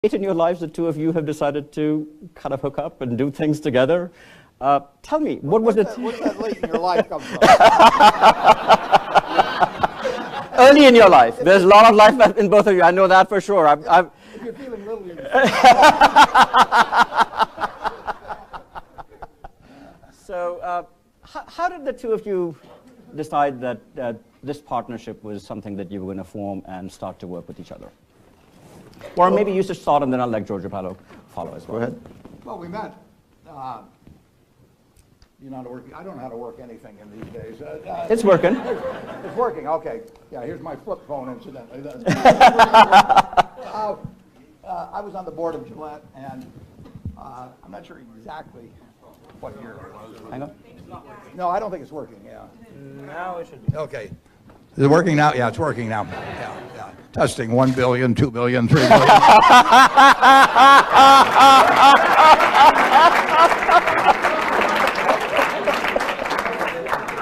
In your lives, the two of you have decided to kind of hook up and do things together. Tell me, what was it? Where did that late in your life come from? Early in your life. There's a lot of life in both of you. I know that for sure. If you're feeling little, you're So, how did the two of you decide that this partnership was something that you were going to form and start to work with each other? Or maybe you just start and then I'll let Paulo follow as well. Go ahead. Well, we met. You know how to work? I don't know how to work anything in these days. It's working. It's working. Okay. Yeah. Here's my flip phone, incidentally. I was on the board of Gillette, and I'm not sure exactly what year it was. Hang on. No, I don't think it's working. Yeah. Now it should be. Okay. Is it working now? Yeah, it's working now. Yeah. Testing 1 billion, 2 billion, 3 billion.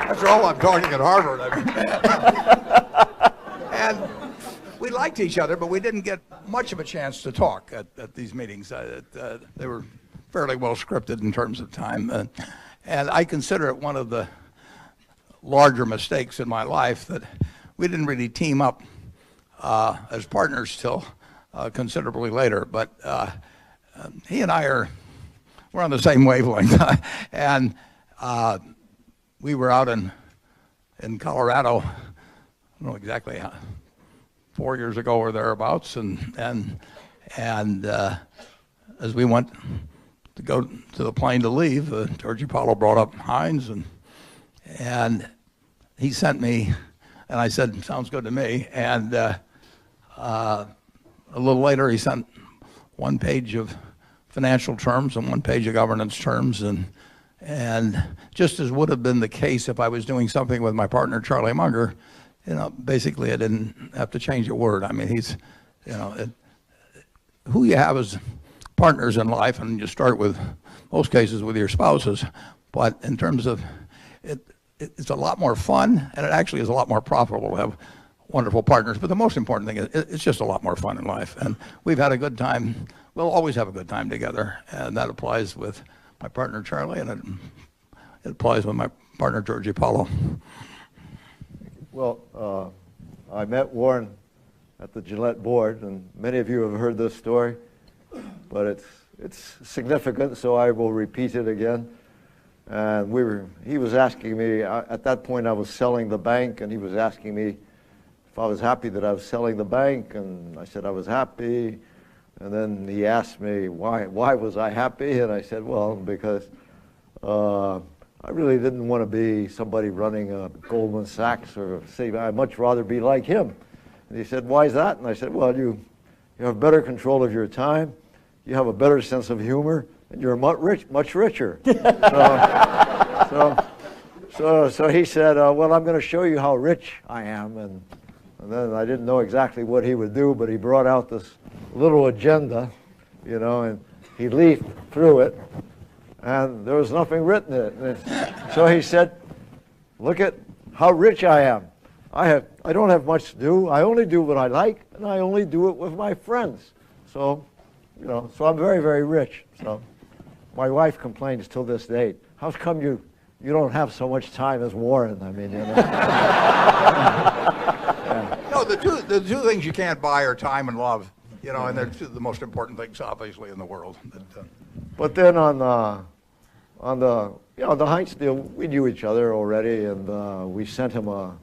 That's all I'm talking at Harvard. I mean. And we liked each other, but we didn't get much of a chance to talk at these meetings. They were fairly well scripted in terms of time. And I consider it one of the larger mistakes in my life that we didn't really team up as partners till considerably later. But he and we're on the same wavelength. And we were out in Colorado, I don't know exactly 4 years ago or thereabouts, and as we went to go to the plane to leave, Jorge Paulo brought up Heinz, and he sent me, and I said, sounds good to me. And a little later, he sent 1 page of financial terms and 1 page of governance terms. And just as would have been the case if I was doing something with my partner, Charlie Munger, basically I didn't have to change a word. I mean, who you have as partners in life, and you start with, most cases, with your spouses. But in terms of it's a lot more fun, and it actually is a lot more profitable to have wonderful partners. But the most important thing is it's just a lot more fun in life. And we've had a good time. We'll always have a good time together. And that applies with my partner, Charlie, and it applies with my partner, Jorge Paulo. Well, I met Warren at the Gillette board, and many of you have heard this story, but it's significant, so I will repeat it again. And he was asking me, at that point I was selling the bank, and he was asking me if I was happy that I was selling the bank, and I said I was happy. And then he asked me why was I happy, and I said, well, because I really didn't want to be somebody running a Goldman Sachs, or say I'd much rather be like him. And he said, why is that? And I said, well, you have better control of your time, you have a better sense of humor, and you're much richer. So he said, well, I'm going to show you how rich I am. And then I didn't know exactly what he would do, but he brought out this little agenda, and he leafed through it, and there was nothing written in it. So he said, look at how rich I am. I don't have much to do. I only do what I like, and I only do it with my friends. So, so I'm very, very rich. So my wife complains till this day, how come you don't have so much time as Warren? I mean, No, the two things you can't buy are time and love, and they're two of the most important things, obviously, in the world. But then on the Heinz deal, we knew each other already, and we sent him a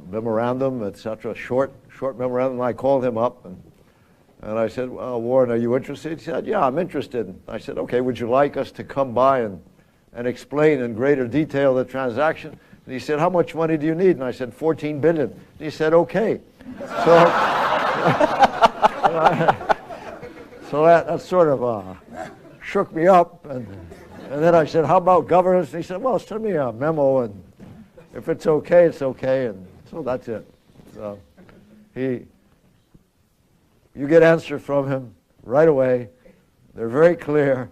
memorandum, etc., short memorandum. And I called him up, and I said, well, Warren, are you interested? He said, yeah, I'm interested. I said, okay, would you like us to come by and explain in greater detail the transaction? And he said, how much money do you need? And I said, 14 billion. And he said, okay. So that sort of shook me up. And then I said, how about governance? And he said, well, send me a memo, and if it's okay, it's okay. And so that's it. So you get answers from him right away. They're very clear.